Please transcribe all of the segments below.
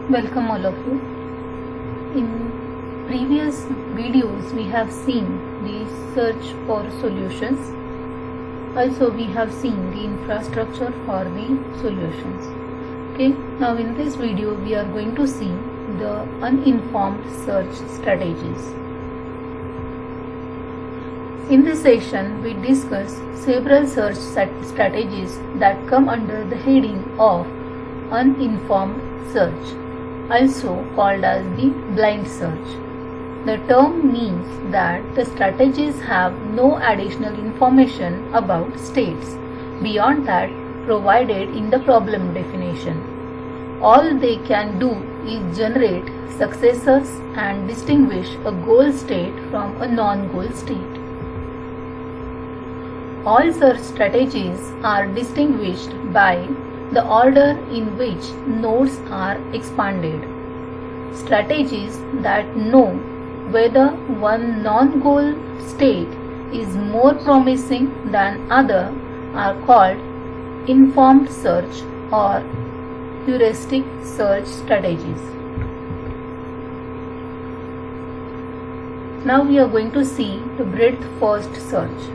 Welcome all of you. In previous videos we have seen the search for solutions. Also we have seen the infrastructure for the solutions. Okay, now in this video we are going to see the uninformed search strategies. In this session we discuss several search strategies that come under the heading of uninformed search, also called as the blind search. The term means that the strategies have no additional information about states beyond that provided in the problem definition. All they can do is generate successors and distinguish a goal state from a non-goal state. All search strategies are distinguished by the order in which nodes are expanded. Strategies that know whether one non-goal state is more promising than other are called informed search or heuristic search strategies. Now we are going to see the breadth first search.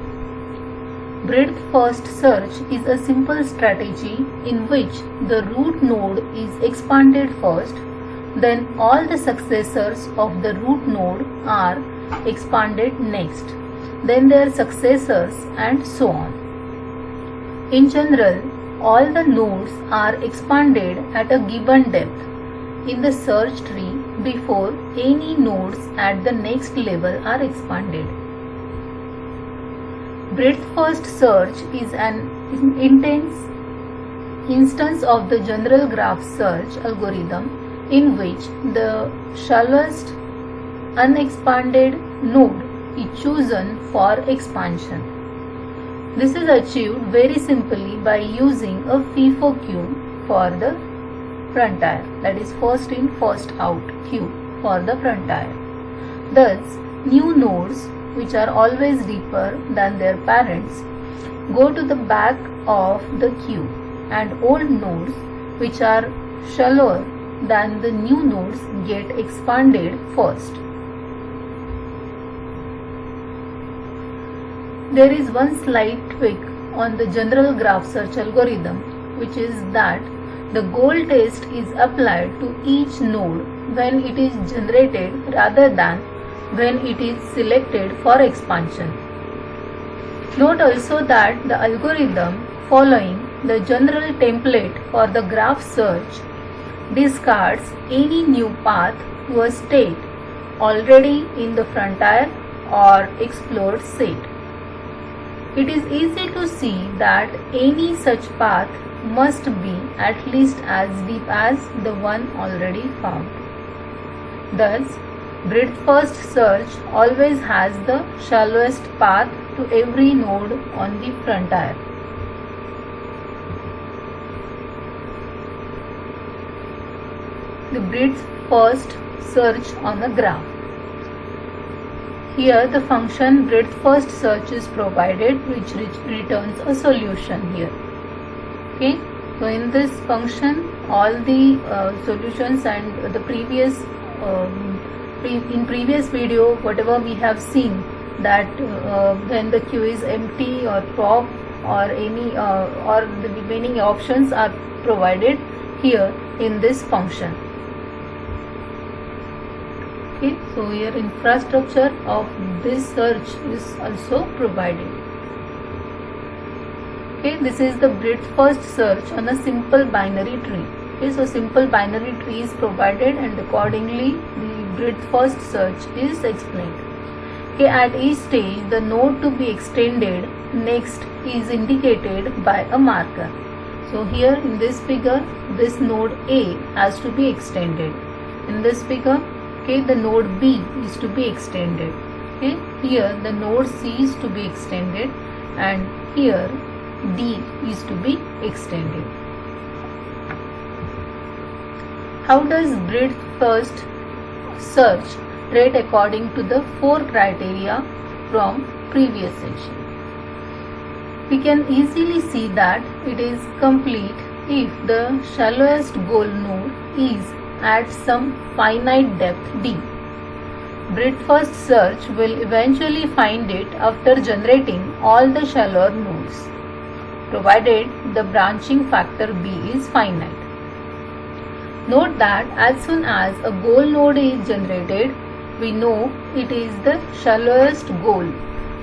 Breadth first search is a simple strategy in which the root node is expanded first, then all the successors of the root node are expanded next, then their successors, and so on. In general, all the nodes are expanded at a given depth in the search tree before any nodes at the next level are expanded. Breadth first search is an intense instance of the general graph search algorithm in which the shallowest unexpanded node is chosen for expansion. This is achieved very simply by using a FIFO queue for the frontier, that is first in first out queue for the frontier. Thus, new nodes, which are always deeper than their parents, go to the back of the queue, and old nodes, which are shallower than the new nodes, get expanded first. There is one slight tweak on the general graph search algorithm, which is that the goal test is applied to each node when it is generated rather than when it is selected for expansion. Note also that the algorithm following the general template for the graph search discards any new path to a state already in the frontier or explored set. It is easy to see that any such path must be at least as deep as the one already found. Thus, breadth first search always has the shallowest path to every node on the frontier. The breadth first search on a graph. Here the function breadth first search is provided, which returns a solution here. Okay, so in this function all the solutions and the previous in previous video whatever we have seen that when the queue is empty or prop or any or the remaining options are provided here in this function. Okay, so here infrastructure of this search is also provided. Okay, this is the breadth first search on a simple binary tree. Okay, so simple binary tree is provided and accordingly the breadth first search is explained. Okay, at each stage the node to be extended next is indicated by a marker. So here in this figure this node A has to be extended. In this figure, okay, the node B is to be extended. Okay, here the node C is to be extended and here D is to be extended. How does breadth first search rate according to the 4 criteria from previous section? We can easily see that it is complete if the shallowest goal node is at some finite depth d. Breadth first search will eventually find it after generating all the shallower nodes, provided the branching factor b is finite. Note that as soon as a goal node is generated, we know it is the shallowest goal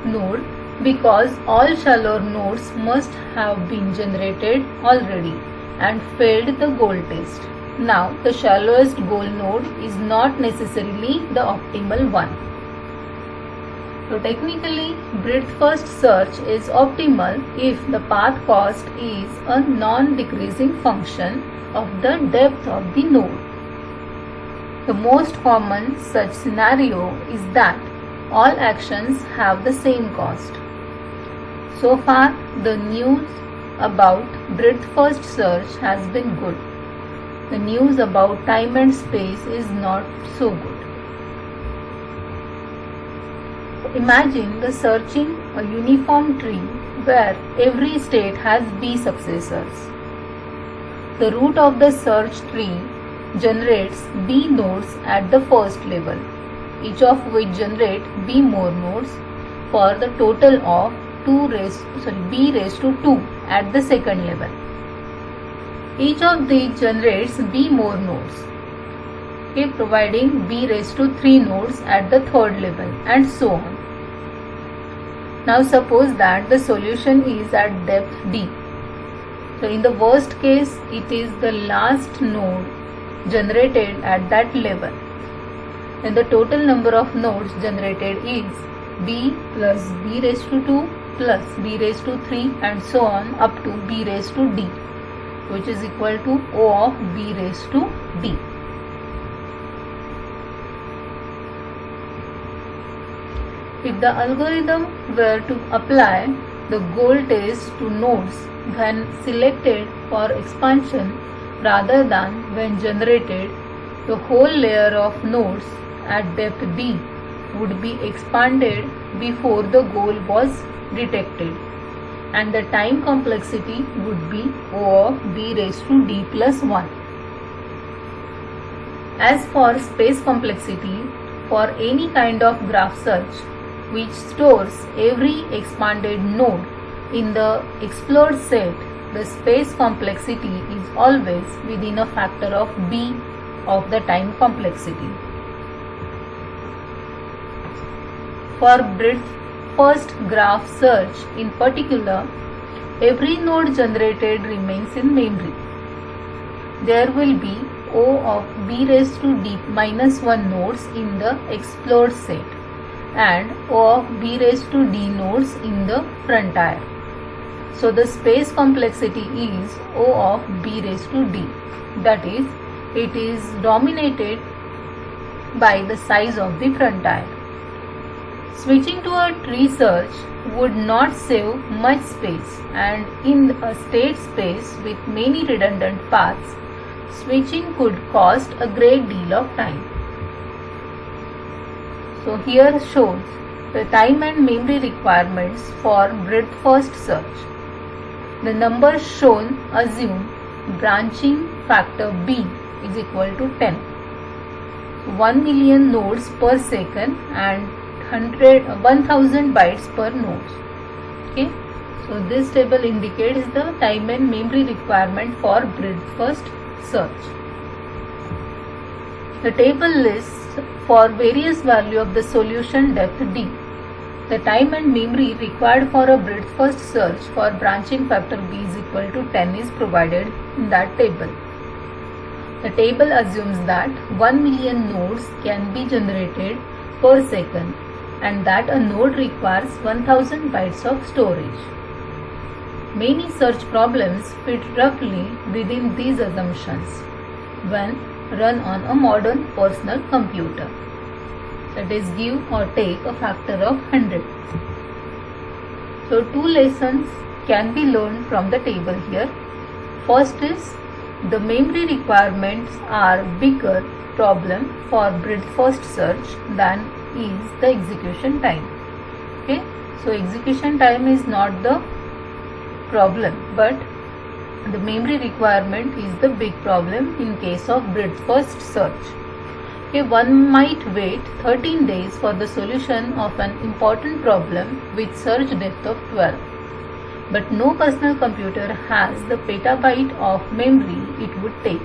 node because all shallower nodes must have been generated already and failed the goal test. Now, the shallowest goal node is not necessarily the optimal one. So technically, breadth first search is optimal if the path cost is a non-decreasing function of the depth of the node. The most common such scenario is that all actions have the same cost. So far, the news about breadth first search has been good. The news about time and space is not so good. Imagine the searching a uniform tree where every state has b successors. The root of the search tree generates b nodes at the first level, each of which generate b more nodes for the total of b raised to 2 at the second level. Each of these generates b more nodes, providing b raised to 3 nodes at the third level, and so on. Now suppose that the solution is at depth d. So in the worst case, it is the last node generated at that level. Then the total number of nodes generated is b plus b raised to 2 plus b raised to 3 and so on up to b raised to d, which is equal to O of b raised to d. If the algorithm were to apply the goal test to nodes when selected for expansion rather than when generated, the whole layer of nodes at depth d would be expanded before the goal was detected, and the time complexity would be O of b raised to d plus 1. As for space complexity, for any kind of graph search which stores every expanded node in the explored set, the space complexity is always within a factor of b of the time complexity. For breadth first graph search in particular, every node generated remains in memory. There will be O of b raised to d minus 1 nodes in the explored set and O of b raised to d nodes in the frontier. So the space complexity is O of b raised to d. That is, it is dominated by the size of the frontier. Switching to a tree search would not save much space, and in a state space with many redundant paths, switching could cost a great deal of time. So here shows the time and memory requirements for breadth first search. The numbers shown assume branching factor b is equal to 10, 1 million nodes per second and 1000 bytes per node. Okay, so this table indicates the time and memory requirement for breadth first search. The table lists for various value of the solution depth d. The time and memory required for a breadth first search for branching factor b is equal to 10 is provided in that table. The table assumes that 1 million nodes can be generated per second and that a node requires 1000 bytes of storage. Many search problems fit roughly within these assumptions when run on a modern personal computer. That is, give or take a factor of 100. So two lessons can be learned from the table here. First is the memory requirements are bigger problem for breadth first search than is the execution time. Okay, so execution time is not the problem, but the memory requirement is the big problem in case of breadth first search. Okay, one might wait 13 days for the solution of an important problem with search depth of 12. But no personal computer has the petabyte of memory it would take.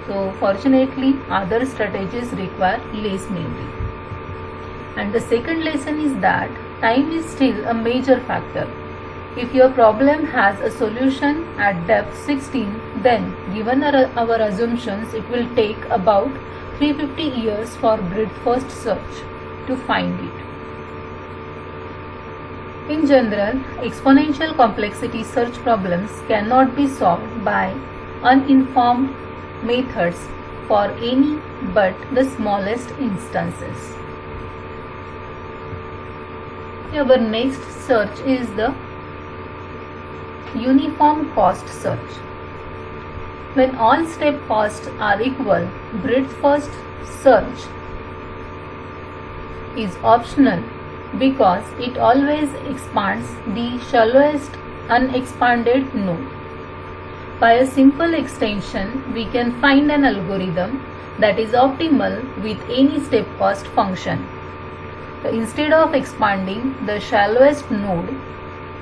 So fortunately, other strategies require less memory. And the second lesson is that time is still a major factor. If your problem has a solution at depth 16, then given our assumptions, it will take about 350 years for breadth first search to find it. In general, exponential complexity search problems cannot be solved by uninformed methods for any but the smallest instances. Our next search is the uniform cost search. When all step costs are equal, breadth first search is optional because it always expands the shallowest unexpanded node. By a simple extension, we can find an algorithm that is optimal with any step cost function. Instead of expanding the shallowest node,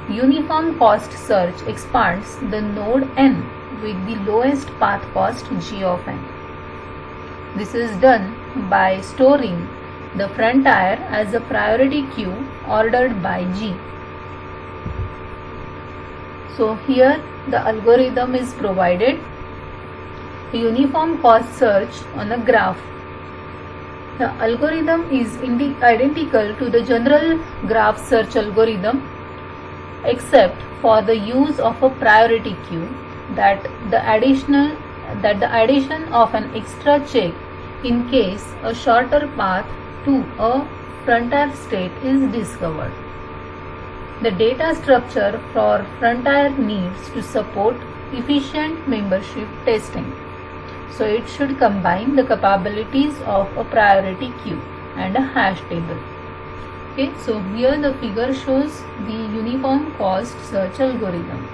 uniform cost search expands the node n with the lowest path cost g of n. This is done by storing the frontier as a priority queue ordered by g. So here the algorithm is provided. A uniform cost search on a graph. The algorithm is identical to the general graph search algorithm except for the use of a priority queue that the addition of an extra check in case a shorter path to a frontier state is discovered. The data structure for frontier needs to support efficient membership testing. So it should combine the capabilities of a priority queue and a hash table. Okay, so here the figure shows the uniform cost search algorithm.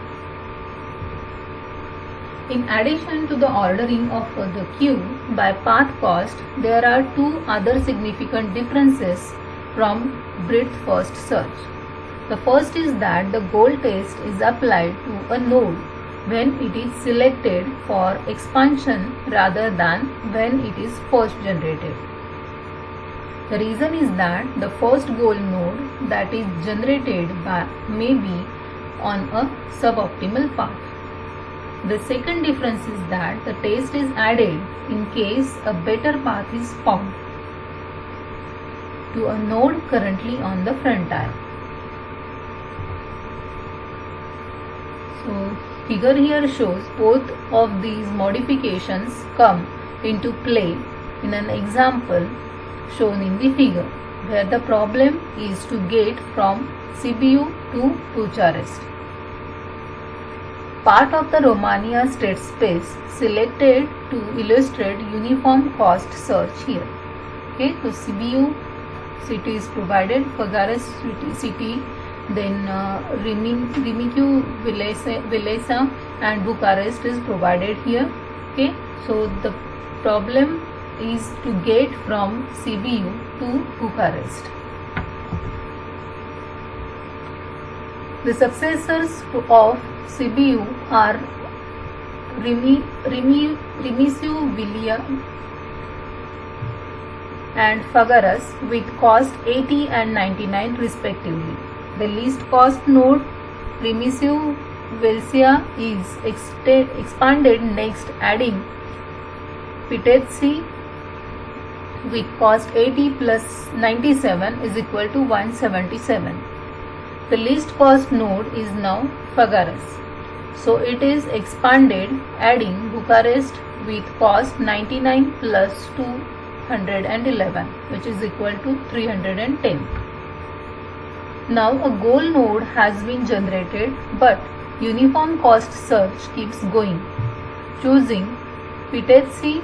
In addition to the ordering of the queue by path cost, there are two other significant differences from breadth first search. The first is that the goal test is applied to a node when it is selected for expansion rather than when it is first generated. The reason is that the first goal node that is generated may be on a suboptimal path. The second difference is that the test is added in case a better path is found to a node currently on the frontier. So figure here shows both of these modifications come into play in an example shown in the figure, where the problem is to get from Sibiu to Bucharest. Part of the Romania state space selected to illustrate uniform cost search here. Okay, so Sibiu city is provided, Făgăraș city, then Râmnicu, Vilesa and Bucharest is provided here. Okay, so the problem is to get from Sibiu to Bucharest. The successors of Sibiu are Râmnicu, Vilia and Făgăraș with cost 80 and 99 respectively. The least cost node Râmnicu Vilesa is expanded next, adding Pitetsy with cost 80 plus 97 is equal to 177. The least cost node is now Făgăraș. So it is expanded, adding Bucharest with cost 99 plus 211, which is equal to 310. Now a goal node has been generated, but uniform cost search keeps going, choosing Pitetsy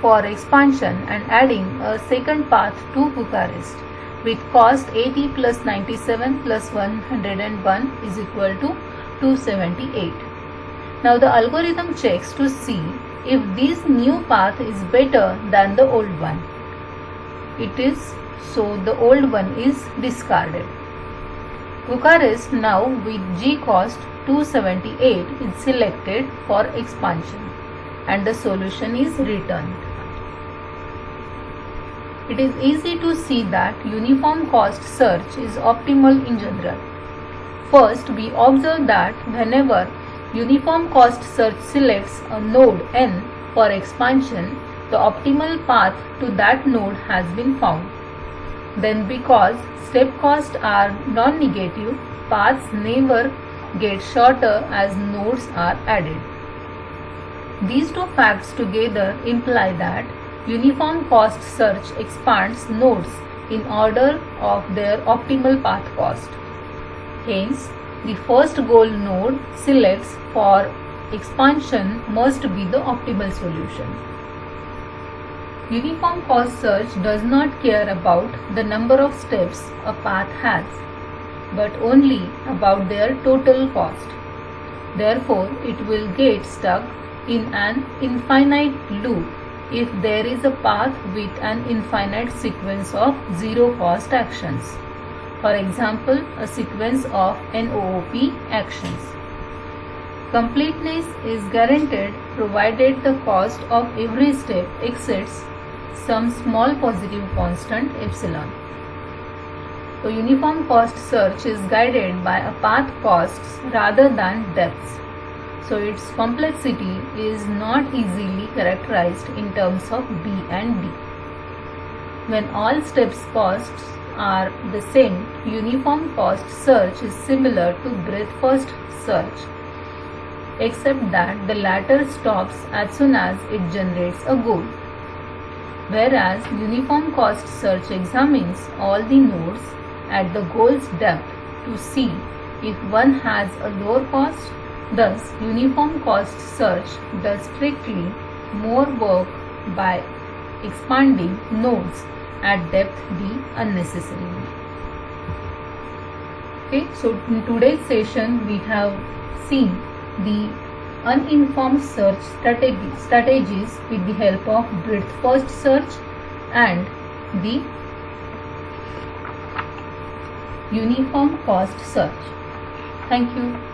for expansion and adding a second path to Bucharest with cost 80 plus 97 plus 101 is equal to 278. Now the algorithm checks to see if this new path is better than the old one. It is, so the old one is discarded. Bucharest now with G cost 278 is selected for expansion and the solution is returned. It is easy to see that uniform cost search is optimal in general. First, we observe that whenever uniform cost search selects a node n for expansion, the optimal path to that node has been found. Then, because step costs are non-negative, paths never get shorter as nodes are added. These two facts together imply that uniform cost search expands nodes in order of their optimal path cost. Hence, the first goal node selects for expansion must be the optimal solution. Uniform cost search does not care about the number of steps a path has, but only about their total cost. Therefore, it will get stuck in an infinite loop if there is a path with an infinite sequence of zero cost actions. For example, a sequence of NOOP actions. Completeness is guaranteed provided the cost of every step exceeds some small positive constant epsilon. So uniform cost search is guided by a path costs rather than depths. So its complexity is not easily characterized in terms of B and D. When all steps costs are the same, uniform cost search is similar to breadth first search, except that the latter stops as soon as it generates a goal. Whereas uniform cost search examines all the nodes at the goal's depth to see if one has a lower cost. Thus, uniform cost search does strictly more work by expanding nodes at depth D unnecessarily. Okay, so in today's session we have seen the uninformed search strategies with the help of breadth first search and the uniform cost search. Thank you.